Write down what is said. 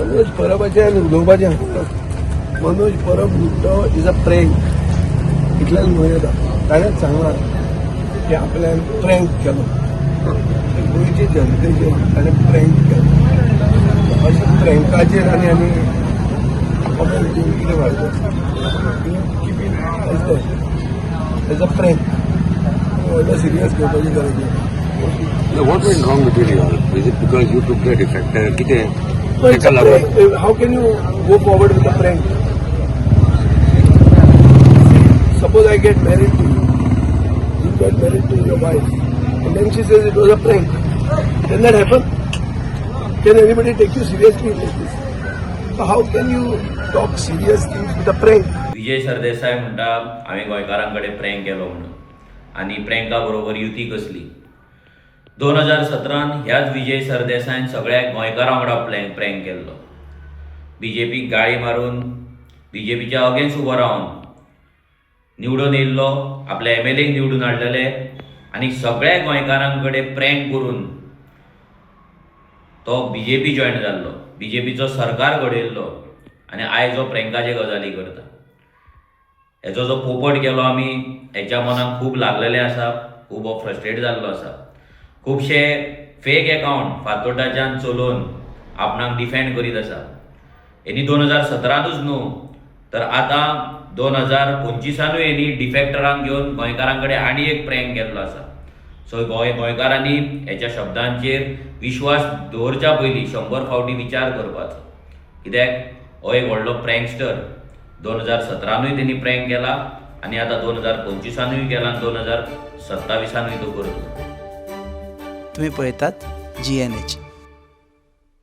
मनोज परबाचे आनी उलोवपाचें मनोज परब म्हणटा इज अ प्रँक इतल्यान म्हणून येता ताणेंच सांगलां की आपल्यान प्रँक केलो गोंयचे जनतेचेर ताणें प्रँक केलो अशें प्रँकाचेर आनी कमेंट दिवन कितें मारता किपींग एज अ प्रँक व्हडलो सिरियस घेवपाची गरज ना. What went wrong between you all? Is it because you took the defector? No, it's a prank. How can you go forward with a prank? Suppose I get married to you. You get married to your wife. And then she says it was a prank. Can that happen? Can anybody take you seriously like this? So how can you talk serious things with a prank? Vijay Sardesai म्हणटा हांवें गोंयकारांकडे prank केलो म्हणून आनी प्रँका बरोबर युती कसली. 2017 ह्याच विजय सरदेसायन सगळ्या गोंयकारां वांगडा प्रँक केल्लो. बीजेपीक गाळी मारून बीजेपीच्या अगेन्स्ट उबो रावन निवडून येयल्लो, आपल्या MLAक निवडून हाडलेले आनी सगळ्या गोंयकारां कडेन प्रँक करून तो BJP जॉयन जाल्लो, BJPचो सरकार घडयल्लो आनी आयज हो प्रँकाचे गजाली करता. हेचो जो पोपट केलो आमी हेच्या मनाक खूब लागलेलें आसा, खूब हो फ्रस्ट्रेट जाल्लो आसा. खुबशे फेक अकाउंट फातोर्डाच्यान चलोवन आपणाक डिफेंड करीत आसा. हेणी 2017च न्हू तर आतां 2025 हेणी डिफेक्टरांक घेवन गोंयकारां कडेन आनी एक प्रँक केल्लो आसा. सो गोंयकारांनी हेच्या शब्दांचेर विश्वास दवरच्या पयलीं 100 फावटी विचार करपाचो. कित्याक हो एक व्हडलो प्रँकस्टर 2017य तेणी प्रँक केला आनी आतां 2025य केला आनी 2027य तो करतलो. तुम्ही पळयतात GNH.